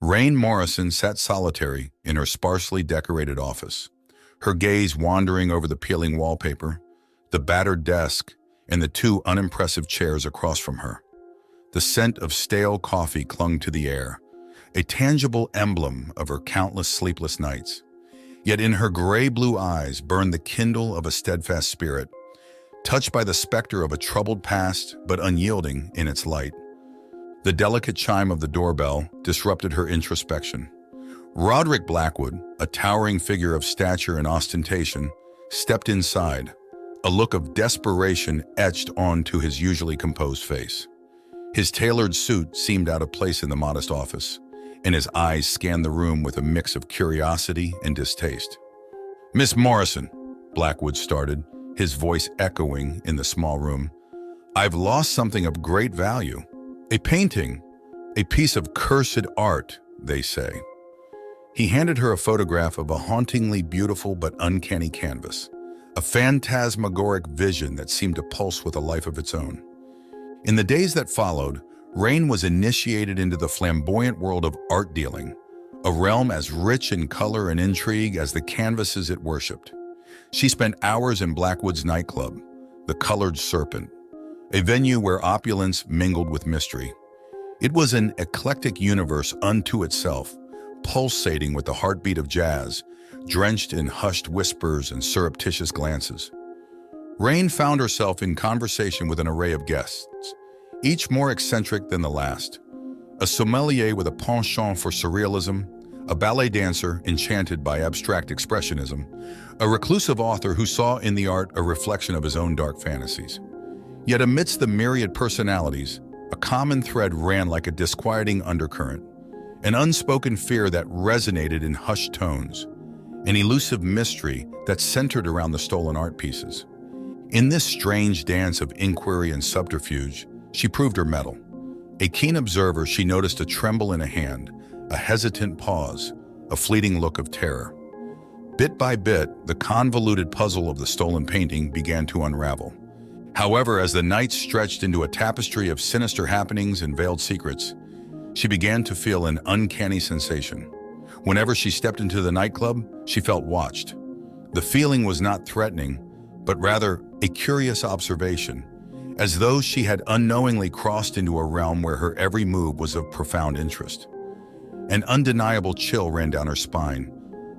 Rain Morrison sat solitary in her sparsely decorated office, her gaze wandering over the peeling wallpaper, the battered desk, and the two unimpressive chairs across from her. The scent of stale coffee clung to the air, a tangible emblem of her countless sleepless nights. Yet in her gray-blue eyes burned the kindle of a steadfast spirit, touched by the specter of a troubled past but unyielding in its light. The delicate chime of the doorbell disrupted her introspection. Roderick Blackwood, a towering figure of stature and ostentation, stepped inside, a look of desperation etched onto his usually composed face. His tailored suit seemed out of place in the modest office, and his eyes scanned the room with a mix of curiosity and distaste. "Miss Morrison," Blackwood started, his voice echoing in the small room, "I've lost something of great value. A painting, a piece of cursed art, they say." He handed her a photograph of a hauntingly beautiful but uncanny canvas, a phantasmagoric vision that seemed to pulse with a life of its own. In the days that followed, Rain was initiated into the flamboyant world of art dealing, a realm as rich in color and intrigue as the canvases it worshipped. She spent hours in Blackwood's nightclub, the Colored Serpent, a venue where opulence mingled with mystery. It was an eclectic universe unto itself, pulsating with the heartbeat of jazz, drenched in hushed whispers and surreptitious glances. Rain found herself in conversation with an array of guests, each more eccentric than the last. A sommelier with a penchant for surrealism, a ballet dancer enchanted by abstract expressionism, a reclusive author who saw in the art a reflection of his own dark fantasies. Yet amidst the myriad personalities, a common thread ran like a disquieting undercurrent, an unspoken fear that resonated in hushed tones, an elusive mystery that centered around the stolen art pieces. In this strange dance of inquiry and subterfuge, she proved her mettle. A keen observer, she noticed a tremble in a hand, a hesitant pause, a fleeting look of terror. Bit by bit, the convoluted puzzle of the stolen painting began to unravel. However, as the night stretched into a tapestry of sinister happenings and veiled secrets, she began to feel an uncanny sensation. Whenever she stepped into the nightclub, she felt watched. The feeling was not threatening, but rather a curious observation, as though she had unknowingly crossed into a realm where her every move was of profound interest. An undeniable chill ran down her spine,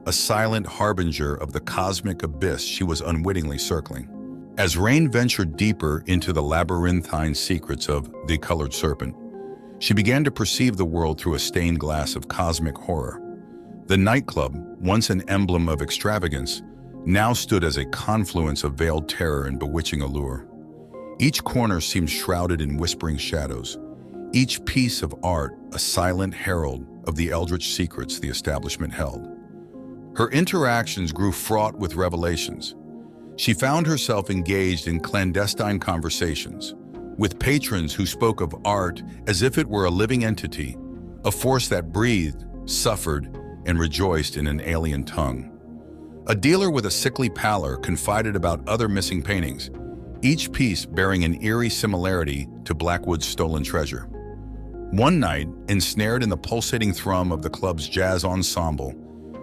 a silent harbinger of the cosmic abyss she was unwittingly circling. As Rain ventured deeper into the labyrinthine secrets of the Colored Serpent, she began to perceive the world through a stained glass of cosmic horror. The nightclub, once an emblem of extravagance, now stood as a confluence of veiled terror and bewitching allure. Each corner seemed shrouded in whispering shadows, each piece of art a silent herald of the eldritch secrets the establishment held. Her interactions grew fraught with revelations. She found herself engaged in clandestine conversations, with patrons who spoke of art as if it were a living entity, a force that breathed, suffered, and rejoiced in an alien tongue. A dealer with a sickly pallor confided about other missing paintings, each piece bearing an eerie similarity to Blackwood's stolen treasure. One night, ensnared in the pulsating thrum of the club's jazz ensemble,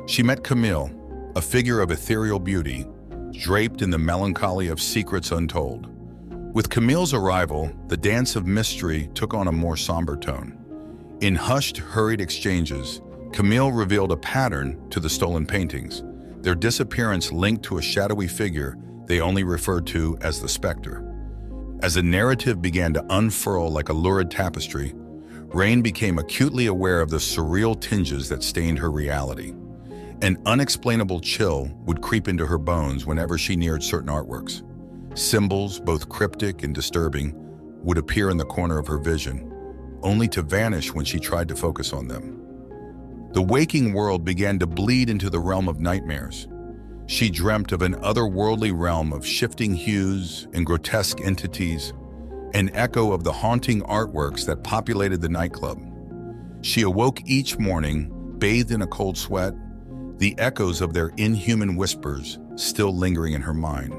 she met Camille, a figure of ethereal beauty, draped in the melancholy of secrets untold. With Camille's arrival, the dance of mystery took on a more somber tone. In hushed, hurried exchanges, Camille revealed a pattern to the stolen paintings, their disappearance linked to a shadowy figure they only referred to as the specter. As the narrative began to unfurl like a lurid tapestry, Rain became acutely aware of the surreal tinges that stained her reality. An unexplainable chill would creep into her bones whenever she neared certain artworks. Symbols, both cryptic and disturbing, would appear in the corner of her vision, only to vanish when she tried to focus on them. The waking world began to bleed into the realm of nightmares. She dreamt of an otherworldly realm of shifting hues and grotesque entities, an echo of the haunting artworks that populated the nightclub. She awoke each morning, bathed in a cold sweat, the echoes of their inhuman whispers still lingering in her mind.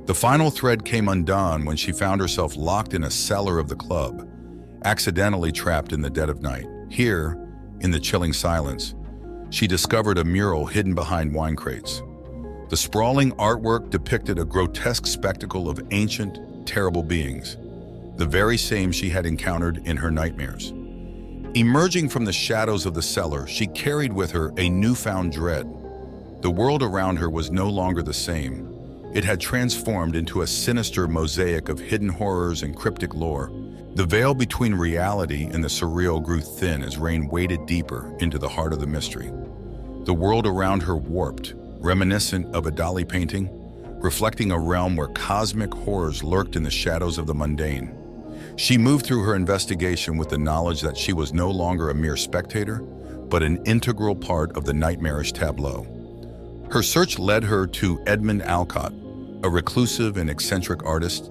The final thread came undone when she found herself locked in a cellar of the club, accidentally trapped in the dead of night. Here, in the chilling silence, she discovered a mural hidden behind wine crates. The sprawling artwork depicted a grotesque spectacle of ancient, terrible beings, the very same she had encountered in her nightmares. Emerging from the shadows of the cellar, she carried with her a newfound dread. The world around her was no longer the same. It had transformed into a sinister mosaic of hidden horrors and cryptic lore. The veil between reality and the surreal grew thin as rain waded deeper into the heart of the mystery. The world around her warped, reminiscent of a Dali painting, reflecting a realm where cosmic horrors lurked in the shadows of the mundane. She moved through her investigation with the knowledge that she was no longer a mere spectator, but an integral part of the nightmarish tableau. Her search led her to Edmund Alcott, a reclusive and eccentric artist,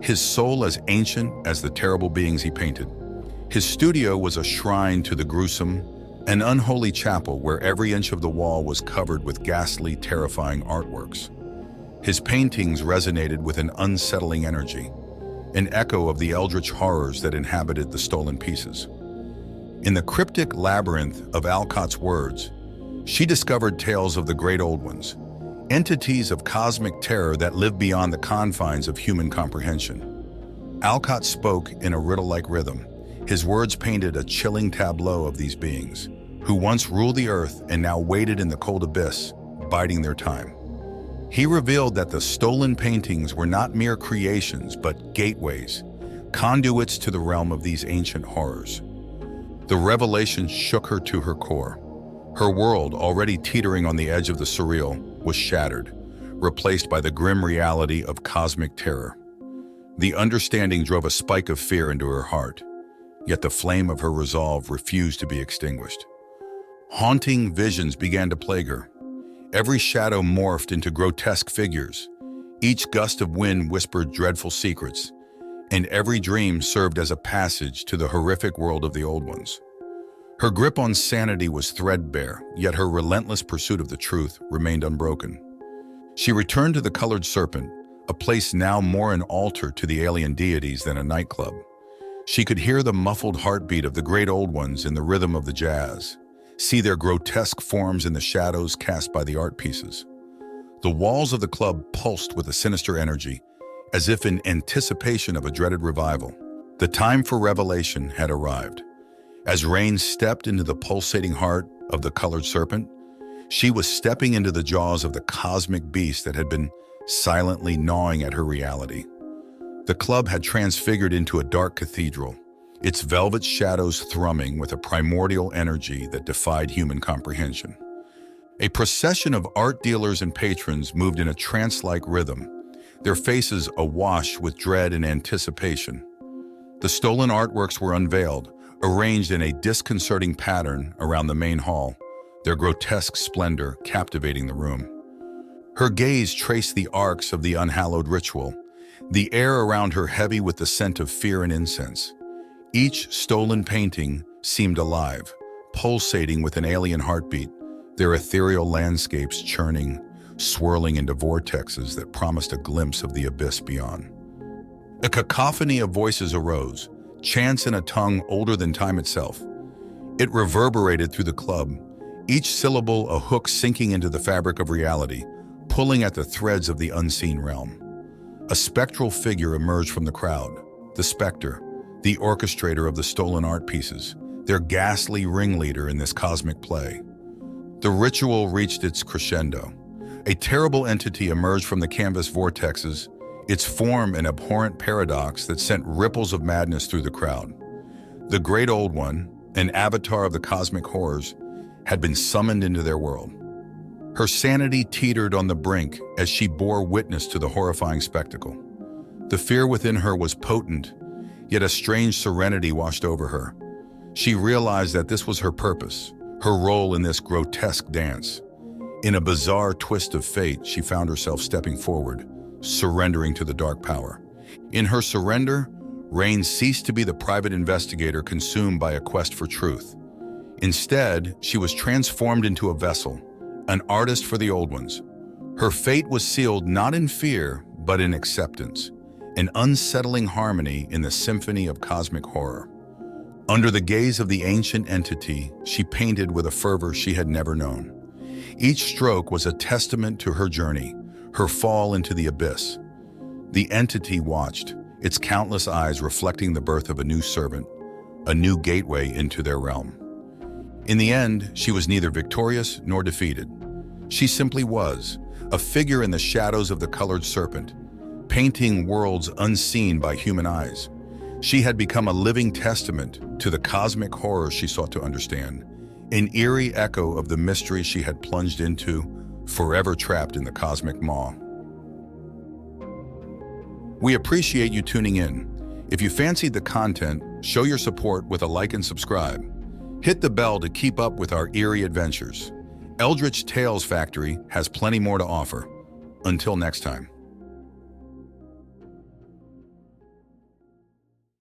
his soul as ancient as the terrible beings he painted. His studio was a shrine to the gruesome, an unholy chapel where every inch of the wall was covered with ghastly, terrifying artworks. His paintings resonated with an unsettling energy, an echo of the eldritch horrors that inhabited the stolen pieces. In the cryptic labyrinth of Alcott's words, she discovered tales of the great old ones, entities of cosmic terror that live beyond the confines of human comprehension. Alcott spoke in a riddle-like rhythm. His words painted a chilling tableau of these beings, who once ruled the earth and now waited in the cold abyss, biding their time. He revealed that the stolen paintings were not mere creations, but gateways, conduits to the realm of these ancient horrors. The revelation shook her to her core. Her world, already teetering on the edge of the surreal, was shattered, replaced by the grim reality of cosmic terror. The understanding drove a spike of fear into her heart, yet the flame of her resolve refused to be extinguished. Haunting visions began to plague her. Every shadow morphed into grotesque figures. Each gust of wind whispered dreadful secrets, and every dream served as a passage to the horrific world of the old ones. Her grip on sanity was threadbare, yet her relentless pursuit of the truth remained unbroken. She returned to the Colored Serpent, a place now more an altar to the alien deities than a nightclub. She could hear the muffled heartbeat of the great old ones in the rhythm of the jazz, see their grotesque forms in the shadows cast by the art pieces. The walls of the club pulsed with a sinister energy, as if in anticipation of a dreaded revival. The time for revelation had arrived. As Rain stepped into the pulsating heart of the Colored Serpent, she was stepping into the jaws of the cosmic beast that had been silently gnawing at her reality. The club had transfigured into a dark cathedral, its velvet shadows thrumming with a primordial energy that defied human comprehension. A procession of art dealers and patrons moved in a trance-like rhythm, their faces awash with dread and anticipation. The stolen artworks were unveiled, arranged in a disconcerting pattern around the main hall, their grotesque splendor captivating the room. Her gaze traced the arcs of the unhallowed ritual, the air around her heavy with the scent of fear and incense. Each stolen painting seemed alive, pulsating with an alien heartbeat, their ethereal landscapes churning, swirling into vortexes that promised a glimpse of the abyss beyond. A cacophony of voices arose, chants in a tongue older than time itself. It reverberated through the club, each syllable a hook sinking into the fabric of reality, pulling at the threads of the unseen realm. A spectral figure emerged from the crowd, the specter, the orchestrator of the stolen art pieces, their ghastly ringleader in this cosmic play. The ritual reached its crescendo. A terrible entity emerged from the canvas vortexes, its form an abhorrent paradox that sent ripples of madness through the crowd. The Great Old One, an avatar of the cosmic horrors, had been summoned into their world. Her sanity teetered on the brink as she bore witness to the horrifying spectacle. The fear within her was potent, yet a strange serenity washed over her. She realized that this was her purpose, her role in this grotesque dance. In a bizarre twist of fate, she found herself stepping forward, surrendering to the dark power. In her surrender, Rain ceased to be the private investigator consumed by a quest for truth. Instead, she was transformed into a vessel, an artist for the old ones. Her fate was sealed not in fear, but in acceptance, an unsettling harmony in the symphony of cosmic horror. Under the gaze of the ancient entity, she painted with a fervor she had never known. Each stroke was a testament to her journey, her fall into the abyss. The entity watched, its countless eyes reflecting the birth of a new servant, a new gateway into their realm. In the end, she was neither victorious nor defeated. She simply was, a figure in the shadows of the colored serpent, painting worlds unseen by human eyes. She had become a living testament to the cosmic horror she sought to understand, an eerie echo of the mystery she had plunged into, forever trapped in the cosmic maw. We appreciate you tuning in. If you fancied the content, show your support with a like and subscribe. Hit the bell to keep up with our eerie adventures. Eldritch Tales Factory has plenty more to offer. Until next time.